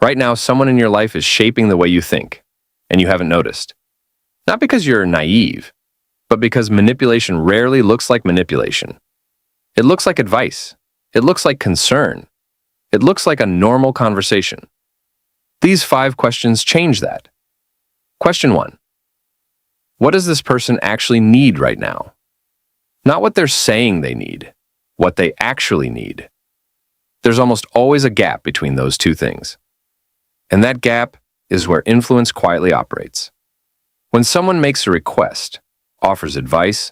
Right now, someone in your life is shaping the way you think, and you haven't noticed. Not because you're naive, but because manipulation rarely looks like manipulation. It looks like advice. It looks like concern. It looks like a normal conversation. These 5 questions change that. Question 1. What does this person actually need right now? Not what they're saying they need, what they actually need. There's almost always a gap between those two things. And that gap is where influence quietly operates. When someone makes a request, offers advice,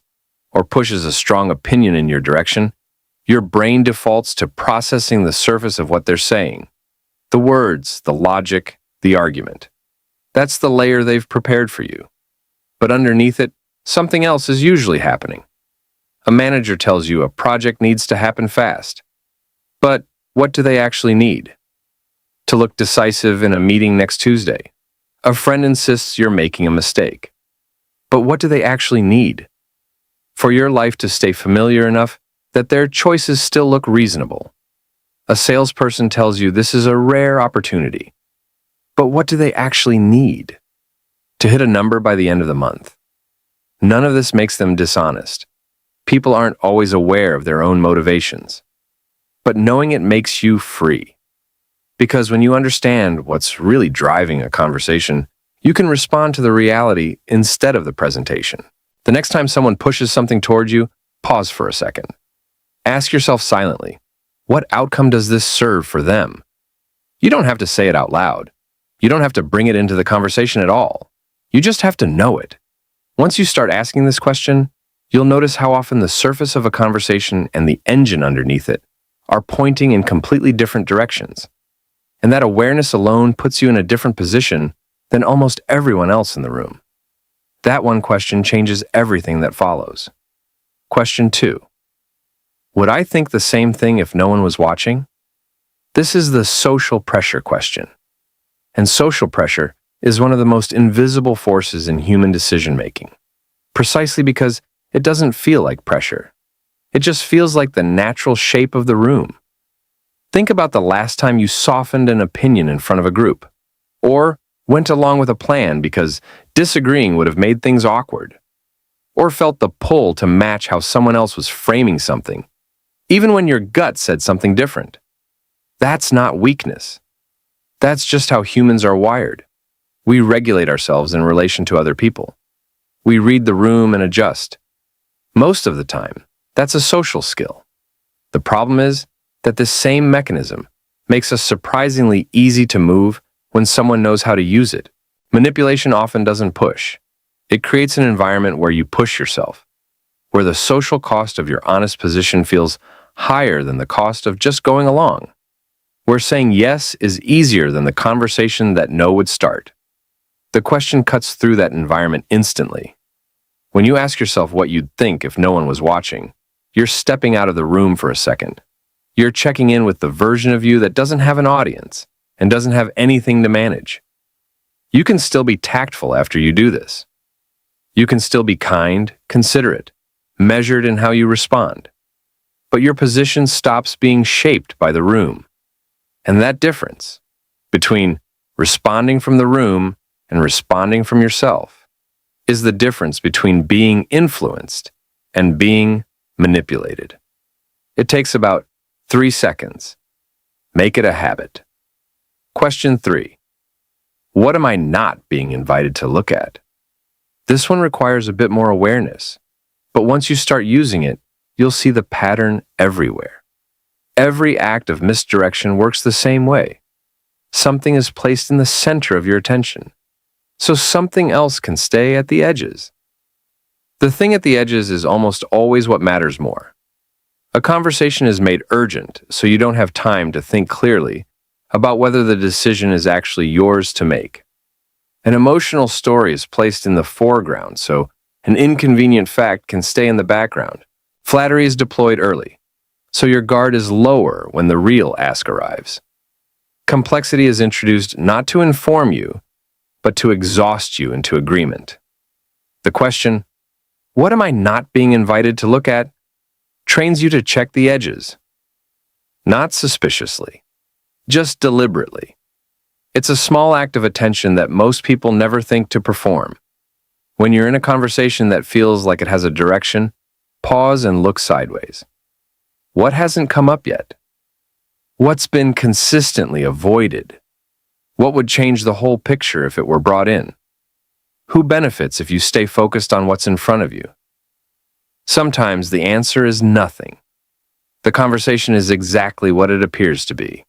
or pushes a strong opinion in your direction, your brain defaults to processing the surface of what they're saying. The words, the logic, the argument. That's the layer they've prepared for you. But underneath it, something else is usually happening. A manager tells you a project needs to happen fast. But what do they actually need? To look decisive in a meeting next Tuesday. A friend insists you're making a mistake. But what do they actually need? For your life to stay familiar enough that their choices still look reasonable. A salesperson tells you this is a rare opportunity. But what do they actually need? To hit a number by the end of the month. None of this makes them dishonest. People aren't always aware of their own motivations. But knowing it makes you free. Because when you understand what's really driving a conversation, you can respond to the reality instead of the presentation. The next time someone pushes something toward you, pause for a second. Ask yourself silently, what outcome does this serve for them? You don't have to say it out loud. You don't have to bring it into the conversation at all. You just have to know it. Once you start asking this question, you'll notice how often the surface of a conversation and the engine underneath it are pointing in completely different directions. And that awareness alone puts you in a different position than almost everyone else in the room. That one question changes everything that follows. Question 2. Would I think the same thing if no one was watching? This is the social pressure question. And social pressure is one of the most invisible forces in human decision-making, precisely because it doesn't feel like pressure. It just feels like the natural shape of the room. Think about the last time you softened an opinion in front of a group, or went along with a plan because disagreeing would have made things awkward, or felt the pull to match how someone else was framing something, even when your gut said something different. That's not weakness. That's just how humans are wired. We regulate ourselves in relation to other people. We read the room and adjust. Most of the time, that's a social skill. The problem is that this same mechanism makes us surprisingly easy to move when someone knows how to use it. Manipulation often doesn't push. It creates an environment where you push yourself, where the social cost of your honest position feels higher than the cost of just going along, where saying yes is easier than the conversation that no would start. The question cuts through that environment instantly. When you ask yourself what you'd think if no one was watching, you're stepping out of the room for a second. You're checking in with the version of you that doesn't have an audience and doesn't have anything to manage. You can still be tactful after you do this. You can still be kind, considerate, measured in how you respond. But your position stops being shaped by the room. And that difference between responding from the room and responding from yourself is the difference between being influenced and being manipulated. It takes about 3 seconds. Make it a habit. Question 3. What am I not being invited to look at? This one requires a bit more awareness, but once you start using it, you'll see the pattern everywhere. Every act of misdirection works the same way. Something is placed in the center of your attention, so something else can stay at the edges. The thing at the edges is almost always what matters more. A conversation is made urgent, so you don't have time to think clearly about whether the decision is actually yours to make. An emotional story is placed in the foreground, so an inconvenient fact can stay in the background. Flattery is deployed early, so your guard is lower when the real ask arrives. Complexity is introduced not to inform you, but to exhaust you into agreement. The question, what am I not being invited to look at, trains you to check the edges. Not suspiciously, just deliberately. It's a small act of attention that most people never think to perform. When you're in a conversation that feels like it has a direction, pause and look sideways. What hasn't come up yet? What's been consistently avoided? What would change the whole picture if it were brought in? Who benefits if you stay focused on what's in front of you? Sometimes the answer is nothing. The conversation is exactly what it appears to be.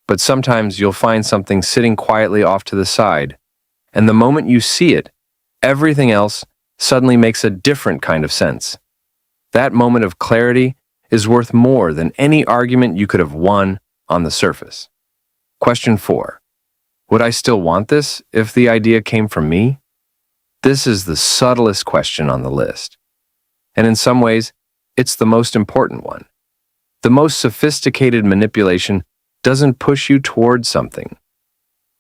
But sometimes you'll find something sitting quietly off to the side, and the moment you see it, everything else suddenly makes a different kind of sense. That moment of clarity is worth more than any argument you could have won on the surface. Question 4. Would I still want this if the idea came from me? This is the subtlest question on the list. And in some ways, it's the most important one. The most sophisticated manipulation doesn't push you towards something.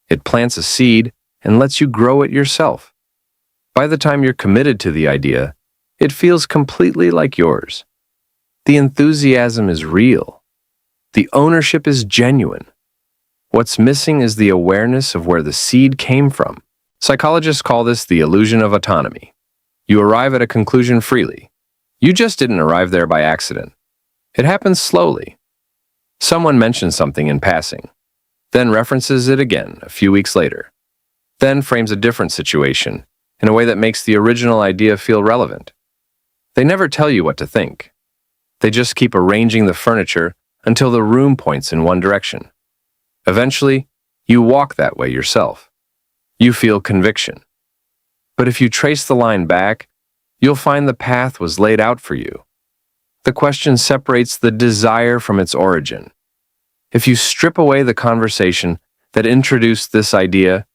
It plants a seed and lets you grow it yourself. By the time you're committed to the idea, it feels completely like yours. The enthusiasm is real. The ownership is genuine. What's missing is the awareness of where the seed came from. Psychologists call this the illusion of autonomy. You arrive at a conclusion freely. You just didn't arrive there by accident. It happens slowly. Someone mentions something in passing, then references it again a few weeks later, then frames a different situation in a way that makes the original idea feel relevant. They never tell you what to think. They just keep arranging the furniture until the room points in one direction. Eventually, you walk that way yourself. You feel conviction. But if you trace the line back, you'll find the path was laid out for you. The question separates the desire from its origin. If you strip away the conversation that introduced this idea,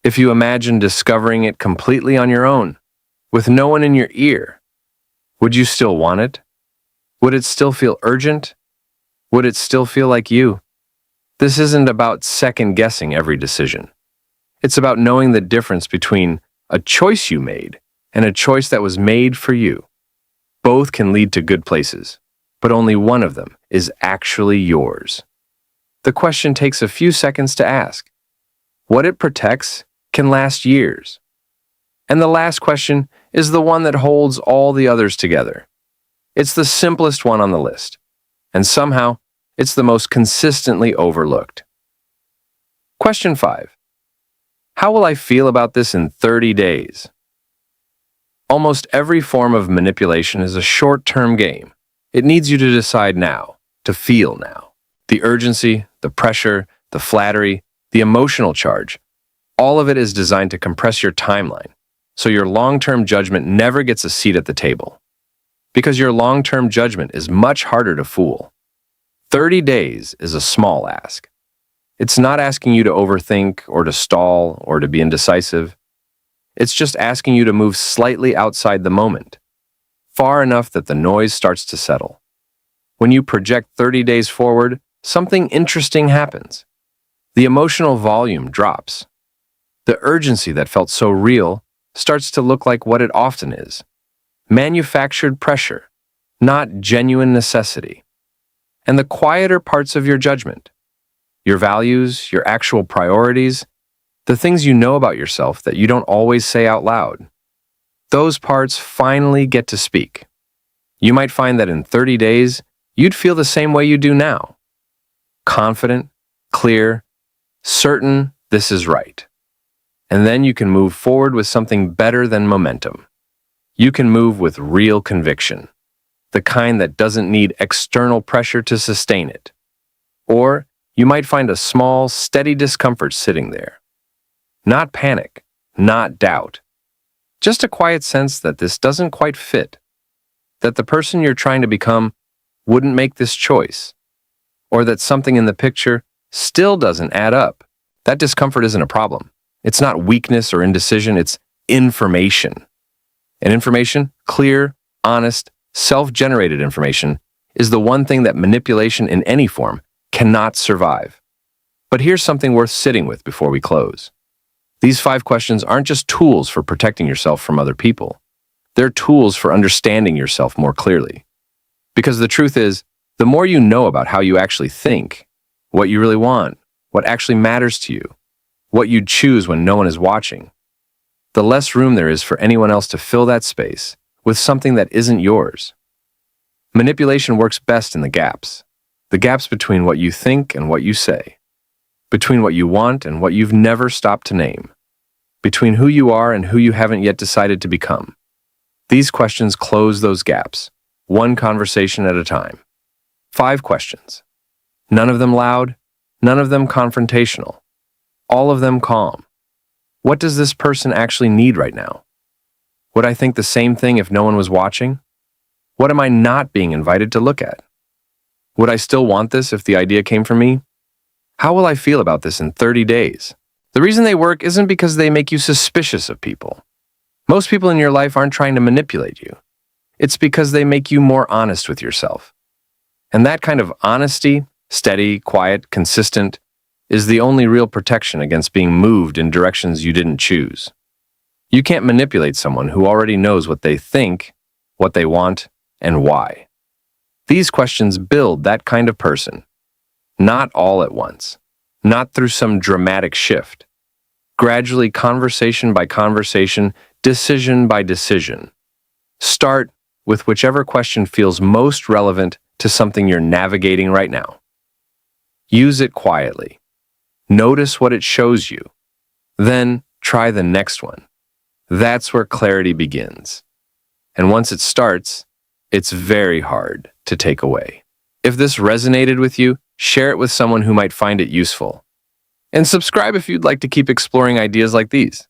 if you imagine discovering it completely on your own, with no one in your ear, would you still want it? Would it still feel urgent? Would it still feel like you? This isn't about second-guessing every decision. It's about knowing the difference between a choice you made and a choice that was made for you. Both can lead to good places, but only one of them is actually yours. The question takes a few seconds to ask. What it protects can last years. And the last question is the one that holds all the others together. It's the simplest one on the list, and somehow it's the most consistently overlooked. Question 5. How will I feel about this in 30 days? Almost every form of manipulation is a short-term game. It needs you to decide now, to feel now. The urgency, the pressure, the flattery, the emotional charge, all of it is designed to compress your timeline, so your long-term judgment never gets a seat at the table. Because your long-term judgment is much harder to fool. 30 days is a small ask. It's not asking you to overthink or to stall or to be indecisive. It's just asking you to move slightly outside the moment, far enough that the noise starts to settle. When you project 30 days forward, something interesting happens. The emotional volume drops. The urgency that felt so real starts to look like what it often is: manufactured pressure, not genuine necessity. And the quieter parts of your judgment, your values, your actual priorities, the things you know about yourself that you don't always say out loud, those parts finally get to speak. You might find that in 30 days, you'd feel the same way you do now. Confident, clear, certain this is right. And then you can move forward with something better than momentum. You can move with real conviction, the kind that doesn't need external pressure to sustain it. Or you might find a small, steady discomfort sitting there. Not panic, not doubt. Just a quiet sense that this doesn't quite fit, that the person you're trying to become wouldn't make this choice, or that something in the picture still doesn't add up. That discomfort isn't a problem. It's not weakness or indecision, it's information. And information, clear, honest, self-generated information, is the one thing that manipulation in any form cannot survive. But here's something worth sitting with before we close. These 5 questions aren't just tools for protecting yourself from other people. They're tools for understanding yourself more clearly. Because the truth is, the more you know about how you actually think, what you really want, what actually matters to you, what you'd choose when no one is watching, the less room there is for anyone else to fill that space with something that isn't yours. Manipulation works best in the gaps between what you think and what you say, between what you want and what you've never stopped to name, between who you are and who you haven't yet decided to become. These questions close those gaps, one conversation at a time. 5 questions. None of them loud, none of them confrontational, all of them calm. What does this person actually need right now? Would I think the same thing if no one was watching? What am I not being invited to look at? Would I still want this if the idea came from me? How will I feel about this in 30 days? The reason they work isn't because they make you suspicious of people. Most people in your life aren't trying to manipulate you. It's because they make you more honest with yourself. And that kind of honesty, steady, quiet, consistent, is the only real protection against being moved in directions you didn't choose. You can't manipulate someone who already knows what they think, what they want, and why. These questions build that kind of person. Not all at once, not through some dramatic shift. Gradually, conversation by conversation, decision by decision. Start with whichever question feels most relevant to something you're navigating right now. Use it quietly. Notice what it shows you. Then try the next one. That's where clarity begins. And once it starts, it's very hard to take away. If this resonated with you, share it with someone who might find it useful. And subscribe if you'd like to keep exploring ideas like these.